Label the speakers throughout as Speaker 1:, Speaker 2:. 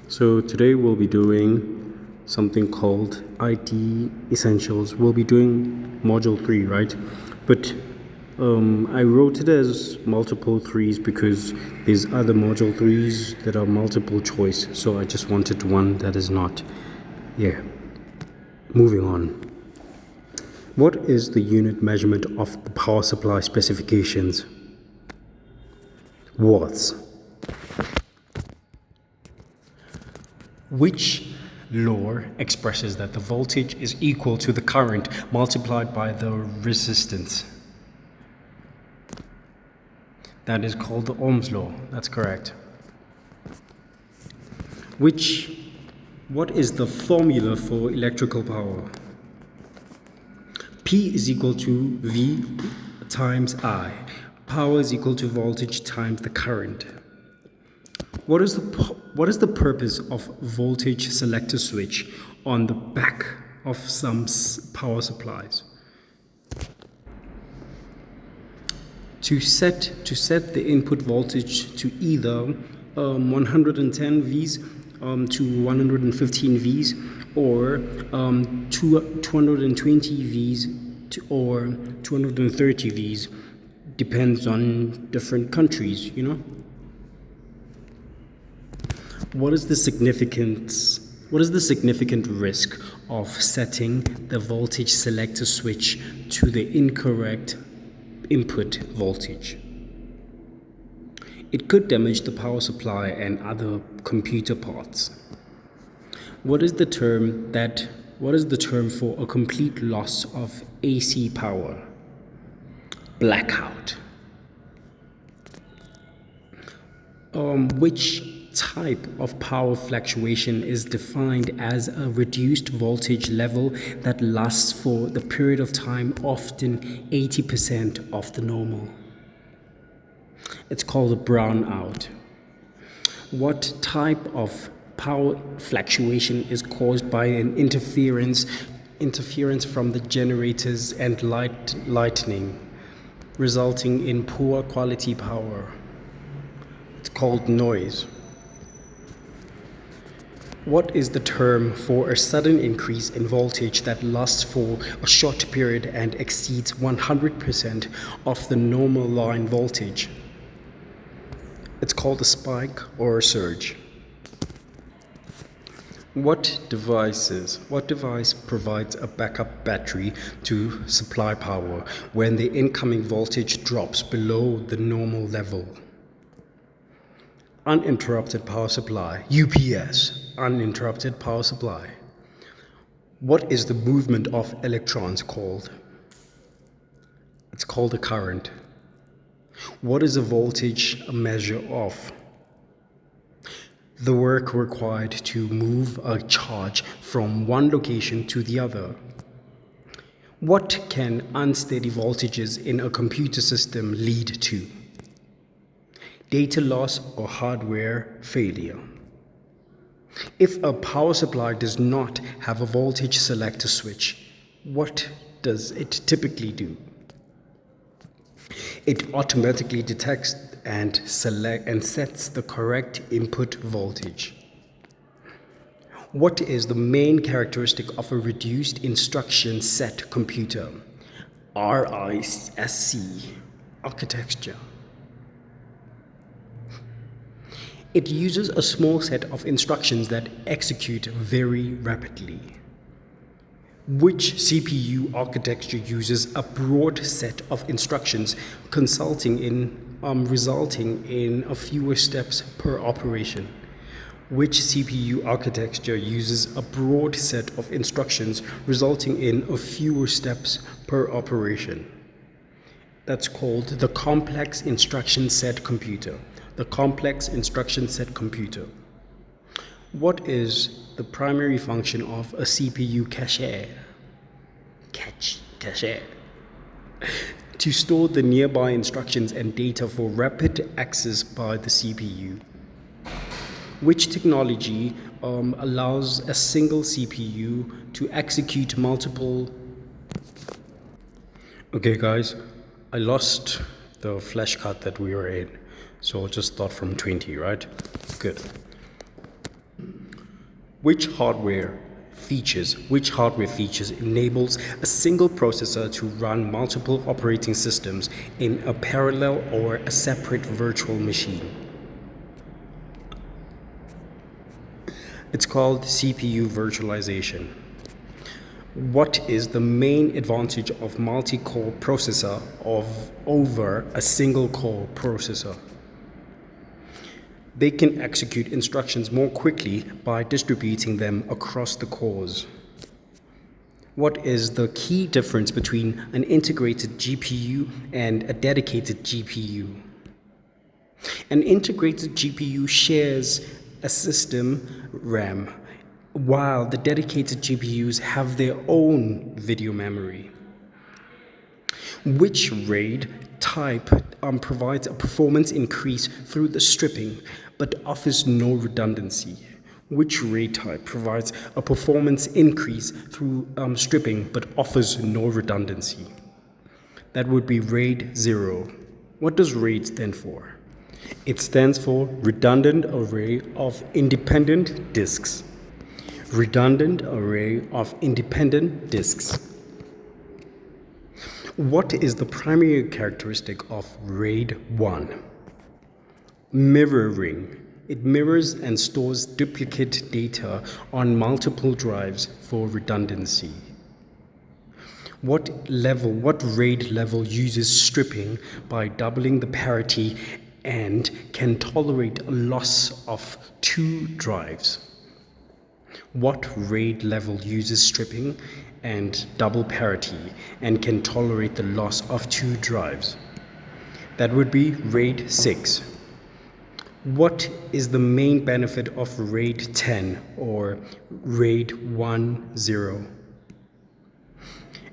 Speaker 1: So today we'll be doing something called IT Essentials. We'll be doing module 3, right? But I wrote it as multiple 3s because there's other module 3s that are multiple choice. So I just wanted one that is not. Yeah. Moving on. What is the unit measurement of the power supply specifications? Watts. Which law expresses that the voltage is equal to the current multiplied by the resistance? That is called the Ohm's law. That's correct. What is the formula for electrical power? P is equal to V times I. Power is equal to voltage times the current. What is the purpose of voltage selector switch on the back of some power supplies? To set the input voltage to either 110 Vs to 115 Vs or 220 Vs or 230 Vs, depends on different countries, you know. What is the significant risk of setting the voltage selector switch to the incorrect input voltage? It could damage the power supply and other computer parts. What is the term for a complete loss of AC power? Blackout. Which type of power fluctuation is defined as a reduced voltage level that lasts for the period of time, often 80% of the normal? It's called a brownout. What type of power fluctuation is caused by an interference from the generators and lightning, resulting in poor quality power? It's called noise. What is the term for a sudden increase in voltage that lasts for a short period and exceeds 100% of the normal line voltage? It's called a spike or a surge. What device provides a backup battery to supply power when the incoming voltage drops below the normal level? Uninterrupted power supply, UPS, uninterrupted power supply. What is the movement of electrons called? It's called a current. What is a voltage a measure of? The work required to move a charge from one location to the other. What can unsteady voltages in a computer system lead to? Data loss or hardware failure. If a power supply does not have a voltage selector switch, what does it typically do? It automatically detects and sets the correct input voltage. What is the main characteristic of a reduced instruction set computer? RISC architecture. It uses a small set of instructions that execute very rapidly. Which CPU architecture uses a broad set of instructions resulting in a fewer steps per operation? Which CPU architecture uses a broad set of instructions resulting in a fewer steps per operation? That's called the complex instruction set computer. The complex instruction set computer. What is the primary function of a CPU cache? Cache. To store the nearby instructions and data for rapid access by the CPU. Which technology allows a single CPU to execute multiple... Okay guys, I lost the flashcard that we were in. So I'll just start from 20, right? Good. Which hardware features enables a single processor to run multiple operating systems in a parallel or a separate virtual machine? It's called CPU virtualization. What is the main advantage of multi-core processor over a single-core processor? They can execute instructions more quickly by distributing them across the cores. What is the key difference between an integrated GPU and a dedicated GPU? An integrated GPU shares a system RAM, while the dedicated GPUs have their own video memory. Which RAID type provides a performance increase through the stripping but offers no redundancy? Which RAID type provides a performance increase through stripping but offers no redundancy? That would be RAID 0. What does RAID stand for? It stands for Redundant Array of Independent Disks. Redundant Array of Independent Disks. What is the primary characteristic of RAID 1? Mirroring. It mirrors and stores duplicate data on multiple drives for redundancy. What RAID level uses stripping by doubling the parity and can tolerate a loss of 2 drives? What RAID level uses stripping and double parity and can tolerate the loss of 2 drives? That would be RAID 6. What is the main benefit of RAID 10 or RAID 1.0?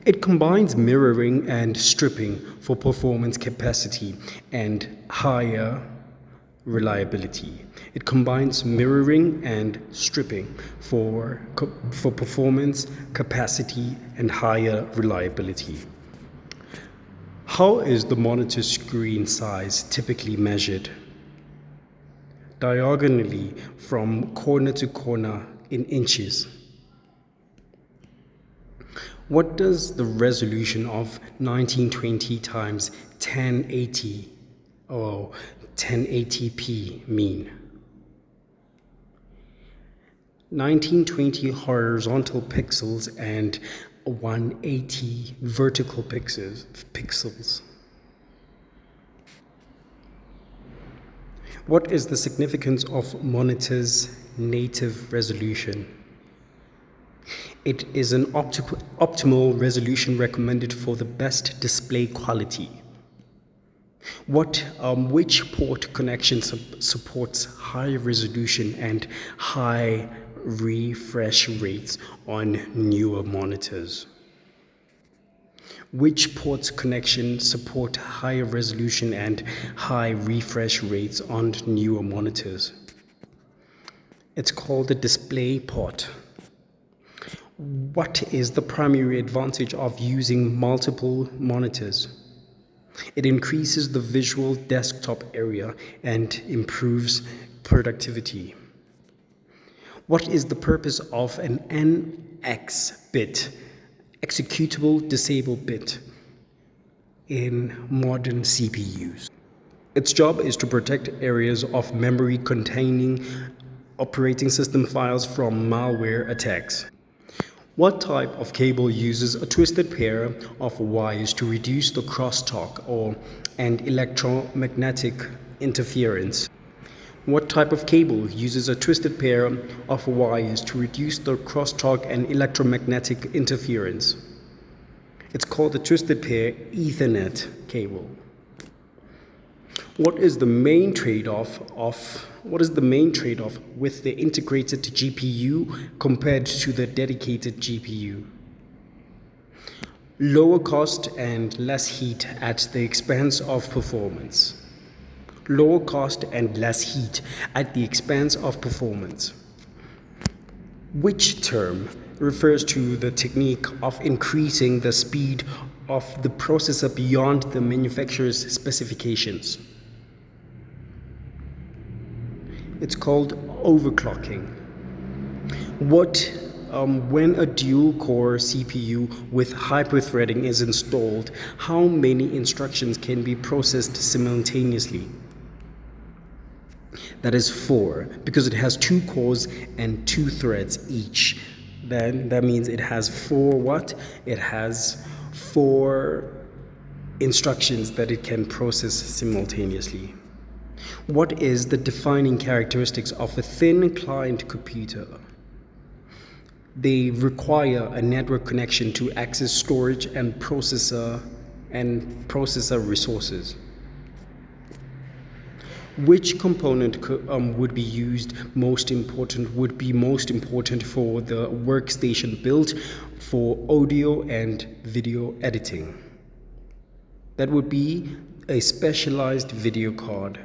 Speaker 1: It combines mirroring and stripping for performance capacity and higher reliability. It combines mirroring and stripping for performance, capacity, and higher reliability. How is the monitor screen size typically measured? Diagonally from corner to corner in inches. What does the resolution of 1920 times 1080 or 1080p mean? 1920 horizontal pixels and 180 vertical pixels. What is the significance of monitor's native resolution? It is an optimal resolution recommended for the best display quality. Which port connection supports high resolution and high refresh rates on newer monitors? Which ports connection support higher resolution and high refresh rates on newer monitors? It's called the display port. What is the primary advantage of using multiple monitors? It increases the visual desktop area and improves productivity. What is the purpose of an NX bit, executable disable bit, in modern CPUs? Its job is to protect areas of memory containing operating system files from malware attacks. What type of cable uses a twisted pair of wires to reduce the crosstalk and electromagnetic interference? What type of cable uses a twisted pair of wires to reduce the crosstalk and electromagnetic interference? It's called the twisted pair Ethernet cable. What is the main trade-off with the integrated GPU compared to the dedicated GPU? Lower cost and less heat at the expense of performance. Lower cost and less heat at the expense of performance. Which term refers to the technique of increasing the speed of the processor beyond the manufacturer's specifications? It's called overclocking. When a dual-core CPU with hyperthreading is installed, how many instructions can be processed simultaneously? That is 4, because it has 2 cores and 2 threads each. Then that means it has 4 what? It has 4 instructions that it can process simultaneously. What is the defining characteristics of a thin client computer? They require a network connection to access storage and processor resources. Which component would be most important for the workstation built for audio and video editing? That would be a specialized video card.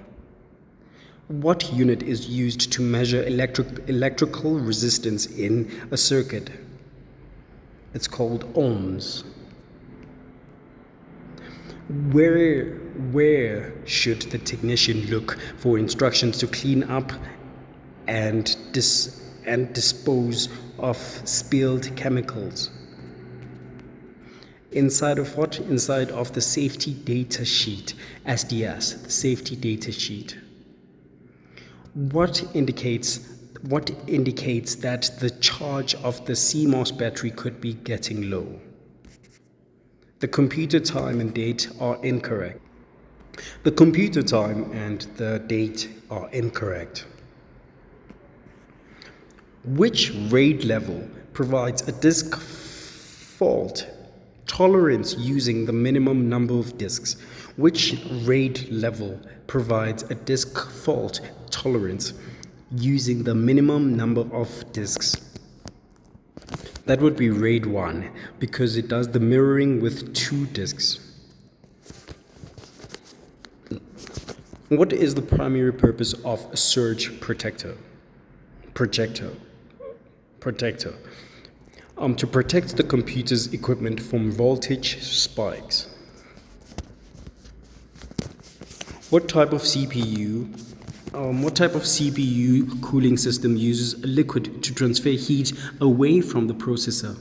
Speaker 1: What unit is used to measure electrical resistance in a circuit? It's called ohms. Where should the technician look for instructions to clean up and dispose of spilled chemicals? Inside of what? Inside of the safety data sheet, SDS, the safety data sheet. What indicates that the charge of the CMOS battery could be getting low? The computer time and date are incorrect. The computer time and the date are incorrect. Which RAID level provides a disk fault tolerance using the minimum number of disks? Which RAID level provides a disk fault tolerance using the minimum number of disks? That would be RAID 1, because it does the mirroring with 2 disks. What is the primary purpose of a surge protector? To protect the computer's equipment from voltage spikes. What type of CPU cooling system uses a liquid to transfer heat away from the processor?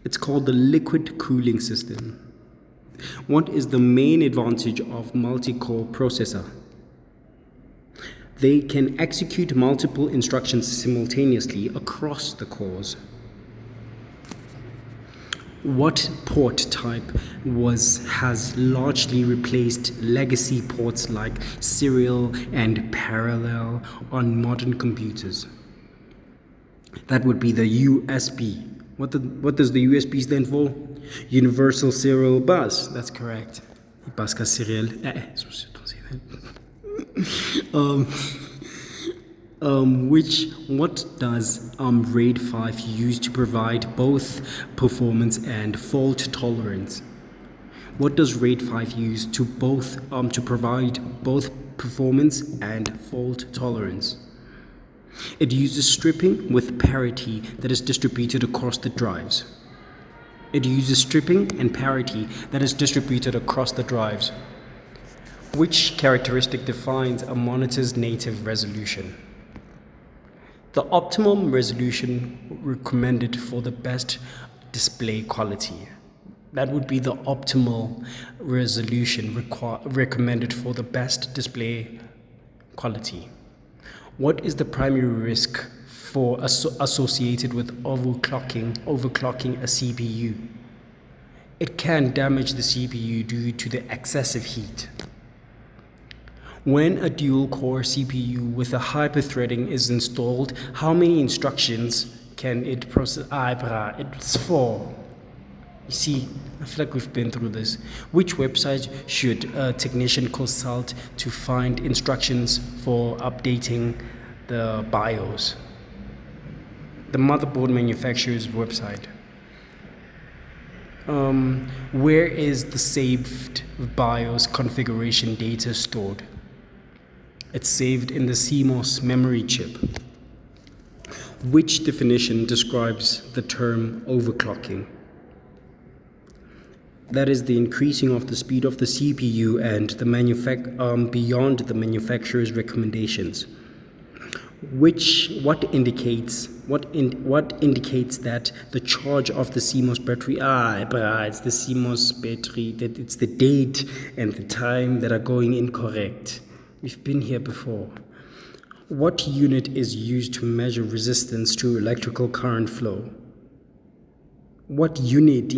Speaker 1: It's called the liquid cooling system. What is the main advantage of multi-core processor? They can execute multiple instructions simultaneously across the cores. What port type has largely replaced legacy ports like serial and parallel on modern computers? That would be the USB. What does the USB stand for? Universal Serial Bus. That's correct. Bus ka serial. Don't say that. What does RAID 5 use to provide both performance and fault tolerance? What does RAID 5 use to provide both performance and fault tolerance? It uses stripping with parity that is distributed across the drives. Which characteristic defines a monitor's native resolution? The optimum resolution recommended for the best display quality. That would be the optimal resolution recommended for the best display quality. What is the primary risk associated with overclocking a CPU? It can damage the CPU due to the excessive heat. When a dual-core CPU with a hyperthreading is installed, how many instructions can it process? It's 4. You see, I feel like we've been through this. Which website should a technician consult to find instructions for updating the BIOS? The motherboard manufacturer's website. Where is the saved BIOS configuration data stored? It's saved in the CMOS memory chip. Which definition describes the term overclocking? That is the increasing of the speed of the CPU and the beyond the manufacturer's recommendations. What indicates that the charge of the CMOS battery? It's the CMOS battery, that it's the date and the time that are going incorrect. We've been here before. What unit is used to measure resistance to electrical current flow? What unit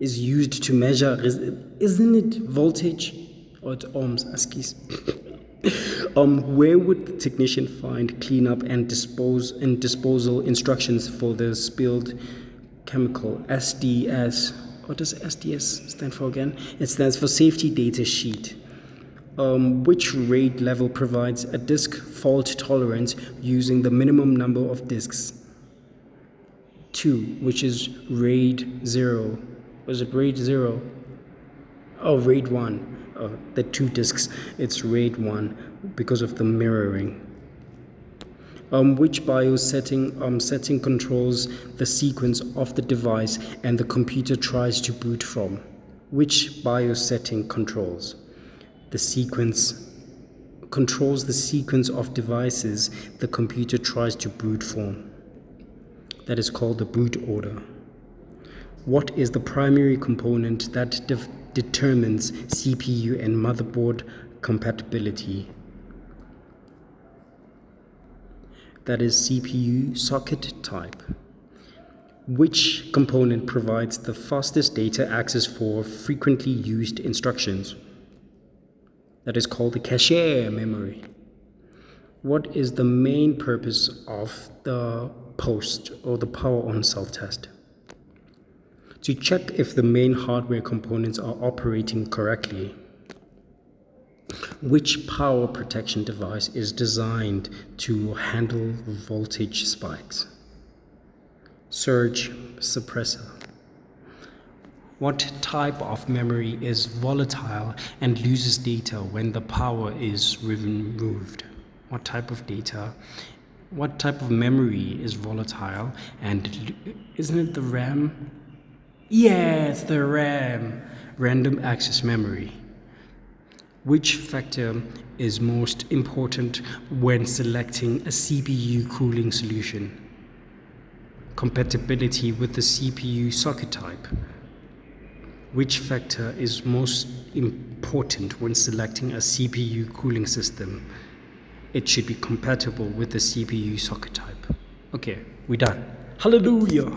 Speaker 1: is used to measure? Isn't it voltage or it's ohms? Askis. Where would the technician find cleanup and disposal instructions for the spilled chemical? SDS. What does SDS stand for again? It stands for safety data sheet. Which RAID level provides a disk fault tolerance using the minimum number of disks? 2, which is RAID 0. Was it RAID 0? Oh, RAID 1. The 2 disks, it's RAID 1 because of the mirroring. Which BIOS setting controls the sequence of the device and the computer tries to boot from? Which BIOS setting controls the sequence of devices the computer tries to boot from? That is called the boot order. What is the primary component that determines CPU and motherboard compatibility? That is CPU socket type. Which component provides the fastest data access for frequently used instructions? That is called the cache memory. What is the main purpose of the post or the power on self-test? To check if the main hardware components are operating correctly. Which power protection device is designed to handle voltage spikes? Surge suppressor. What type of memory is volatile and loses data when the power is removed? What type of memory is volatile and isn't it the RAM? Yeah, it's the RAM, random access memory. Which factor is most important when selecting a CPU cooling solution? Compatibility with the CPU socket type. Which factor is most important when selecting a CPU cooling system? It should be compatible with the CPU socket type. Okay, we're done. Hallelujah!